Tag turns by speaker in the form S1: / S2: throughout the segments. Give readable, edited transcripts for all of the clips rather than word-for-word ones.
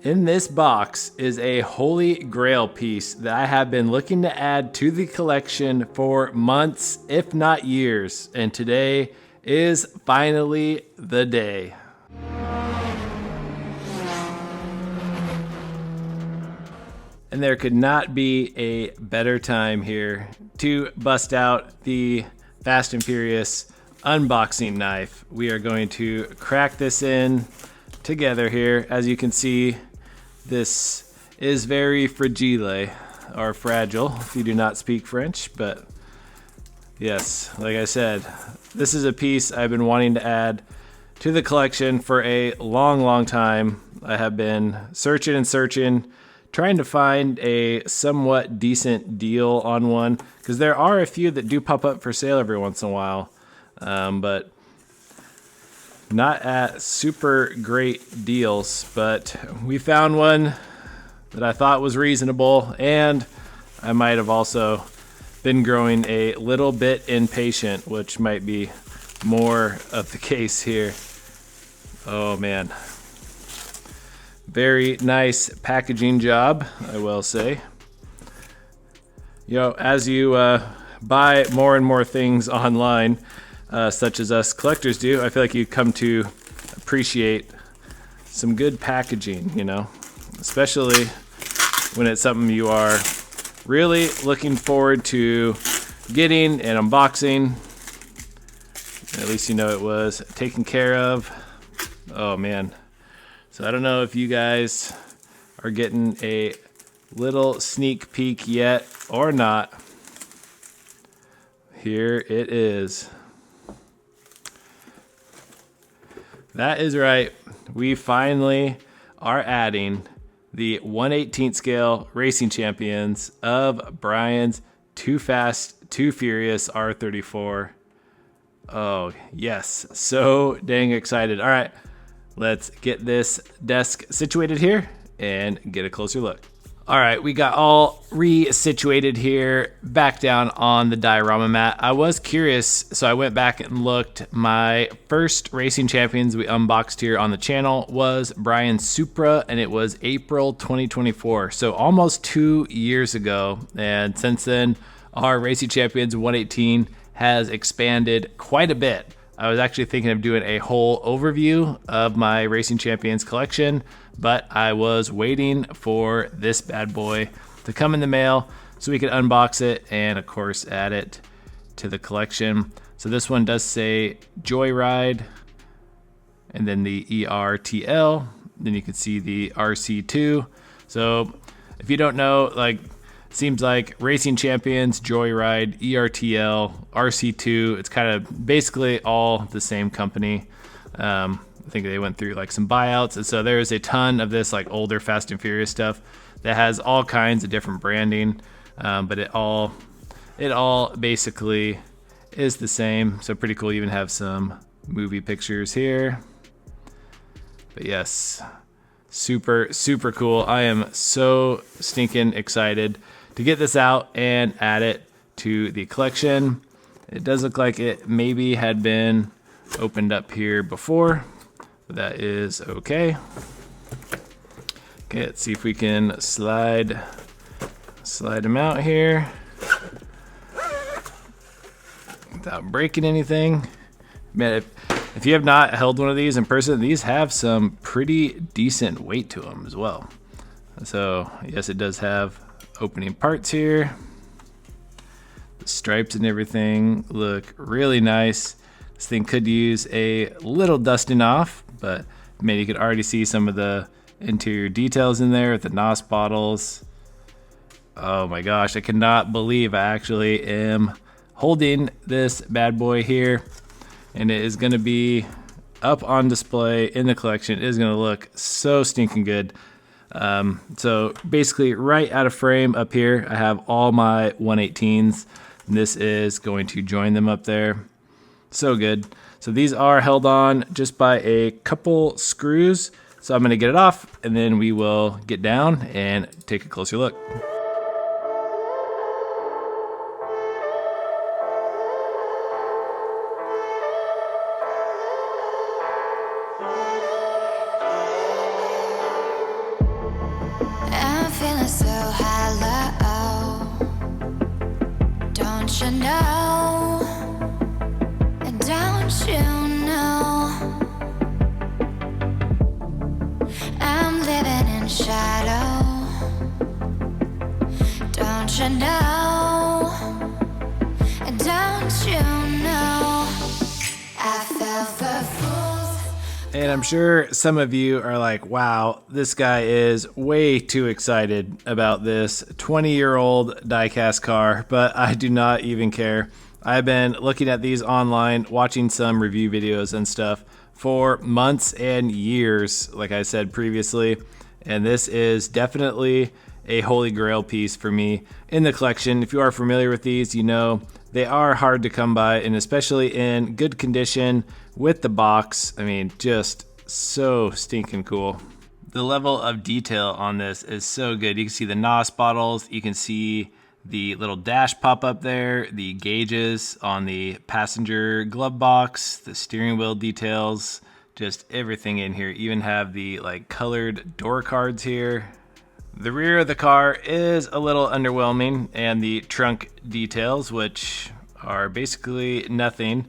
S1: In this box is a holy grail piece that I have been looking to add to the collection for months, if not years, and today is finally the day. And there could not be a better time here to bust out the Fast and Furious unboxing knife. We are going to crack this in together here. As you can see, this is very fragile, or fragile if you do not speak French, but yes, like I said, this is a piece I've been wanting to add to the collection for a long time. I have been searching and searching, trying to find a somewhat decent deal on one, because there are a few that do pop up for sale every once in a while, but not at super great deals. But we found one that I thought was reasonable, and I might have also been growing a little bit impatient, which might be more of the case here. Oh man. Very nice packaging job, I will say. You know, as you buy more and more things online, such as us collectors do, I feel like you come to appreciate some good packaging, you know, especially when it's something you are really looking forward to getting and unboxing. At least you know it was taken care of. Oh man. So I don't know if you guys are getting a little sneak peek yet or not. Here it is. That is right. We finally are adding the 1/18 scale racing champions of Brian's Too Fast, Too Furious R34. Oh, yes. So dang excited. All right, let's get this desk situated here and get a closer look. All right, we got all re-situated here, back down on the diorama mat. I was curious, so I went back and looked. My first Racing Champions we unboxed here on the channel was Brian's Supra, and it was April 2024, so almost 2 years ago. And since then, our Racing Champions 118 has expanded quite a bit. I was actually thinking of doing a whole overview of my Racing Champions collection, but I was waiting for this bad boy to come in the mail so we could unbox it and of course add it to the collection. So this one does say Joyride, and then the ERTL, then you can see the RC2. So if you don't know, like, seems like Racing Champions, Joyride, ERTL, RC2, it's kind of basically all the same company. I think they went through like some buyouts, and so there's a ton of this like older Fast and Furious stuff that has all kinds of different branding, but it all basically is the same. So pretty cool. You even have some movie pictures here. But yes, super cool. I am so stinking excited to get this out and add it to the collection. It does look like it maybe had been opened up here before, but that is okay. Okay, let's see if we can slide them out here without breaking anything. Man, if you have not held one of these in person, these have some pretty decent weight to them as well. So yes, it does have opening parts here. The stripes and everything look really nice. This thing could use a little dusting off, but man, you could already see some of the interior details in there with the NOS bottles. Oh my gosh, I cannot believe I actually am holding this bad boy here, and it is gonna be up on display in the collection. It is gonna look so stinking good. So basically right out of frame up here, I have all my 118s. And this is going to join them up there. So good. So these are held on just by a couple screws. So I'm gonna get it off and then we will get down and take a closer look.
S2: in shadow. Don't you know? Don't you know? I fell for fools.
S1: And I'm sure some of you are like, wow, this guy is way too excited about this 20-year-old diecast car, but I do not even care. I've been looking at these online, watching some review videos and stuff for months and years, like I said previously, and this is definitely a holy grail piece for me in the collection. If you are familiar with these, you know they are hard to come by, and especially in good condition with the box. I mean, just so stinking cool. The level of detail on this is so good. You can see the NOS bottles, you can see the little dash pop up there, the gauges on the passenger glove box, the steering wheel details, just everything in here. Even have the like colored door cards here. The rear of the car is a little underwhelming, and the trunk details, which are basically nothing,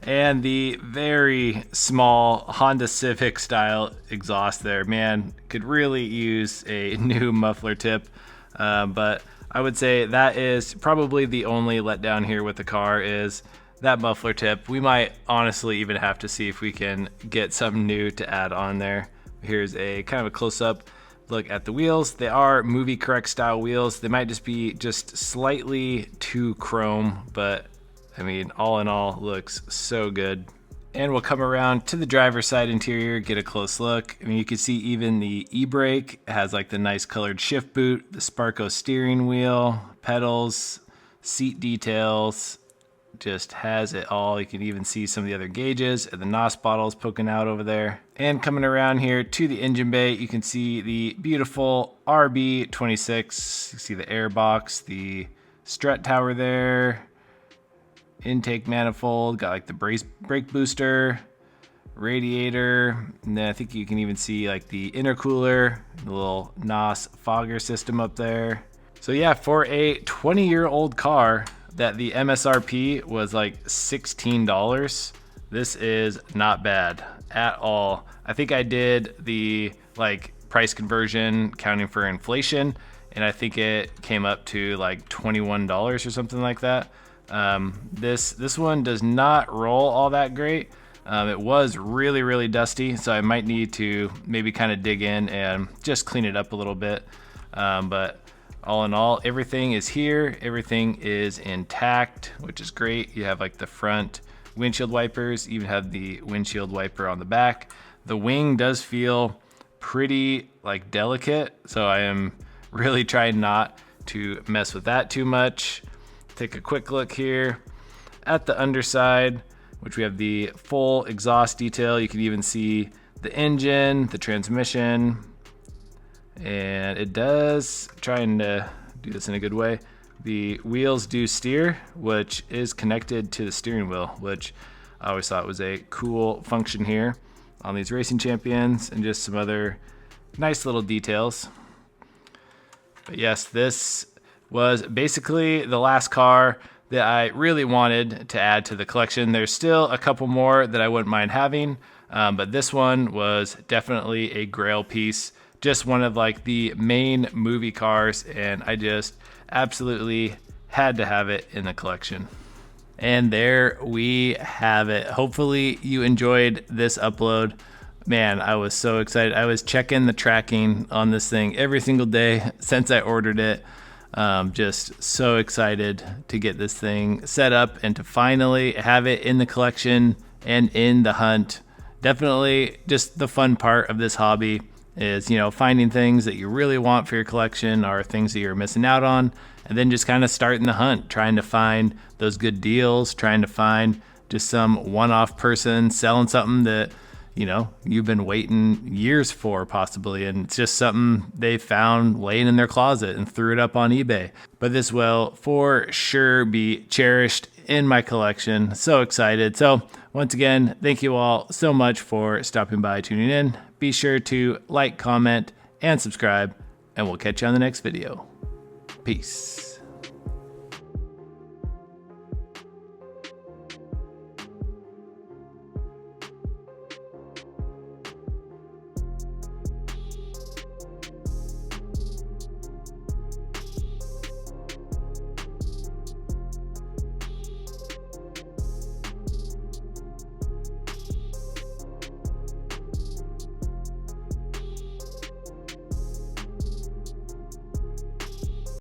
S1: and the very small Honda Civic style exhaust there. Man, could really use a new muffler tip, but I would say that is probably the only letdown here with the car is that muffler tip. We might honestly even have to see if we can get something new to add on there. Here's a kind of a close-up look at the wheels. They are movie correct style wheels. They might just be slightly too chrome, but I mean, all in all, looks so good. And we'll come around to the driver's side interior, get a close look. I mean, you can see even the e-brake has like the nice colored shift boot, the Sparco steering wheel, pedals, seat details, just has it all. You can even see some of the other gauges and the NOS bottles poking out over there. And coming around here to the engine bay, you can see the beautiful RB26. You see the air box, the strut tower there, intake manifold, got like the brake booster, radiator, and then I think you can even see like the intercooler, the little NOS fogger system up there. So yeah, for a 20-year-old car that the MSRP was like $16, this is not bad at all. I think I did the like price conversion counting for inflation, and I think it came up to like $21 or something like that. This one does not roll all that great. It was really dusty, so I might need to maybe kind of dig in and just clean it up a little bit. But all in all, everything is here. Everything is intact, which is great. You have like the front windshield wipers, even have the windshield wiper on the back. The wing does feel pretty like delicate, so I am really trying not to mess with that too much. Take a quick look here at the underside, which we have the full exhaust detail. You can even see the engine, the transmission, and it does, trying to do this in a good way, the wheels do steer, which is connected to the steering wheel, which I always thought was a cool function here on these racing champions, and just some other nice little details. But yes, this was basically the last car that I really wanted to add to the collection. There's still a couple more that I wouldn't mind having, but this one was definitely a grail piece. Just one of like the main movie cars, and I just absolutely had to have it in the collection. And there we have it. Hopefully you enjoyed this upload. Man, I was so excited. I was checking the tracking on this thing every single day since I ordered it. Just so excited to get this thing set up and to finally have it in the collection and in the hunt. Definitely just the fun part of this hobby is, you know, finding things that you really want for your collection or things that you're missing out on, and then just kind of starting the hunt, trying to find those good deals, trying to find just some one-off person selling something that, you know, you've been waiting years for possibly, and it's just something they found laying in their closet and threw it up on eBay. But this will for sure be cherished in my collection. So excited. So once again, thank you all so much for stopping by, tuning in. Be sure to like, comment, and subscribe, and we'll catch you on the next video. Peace.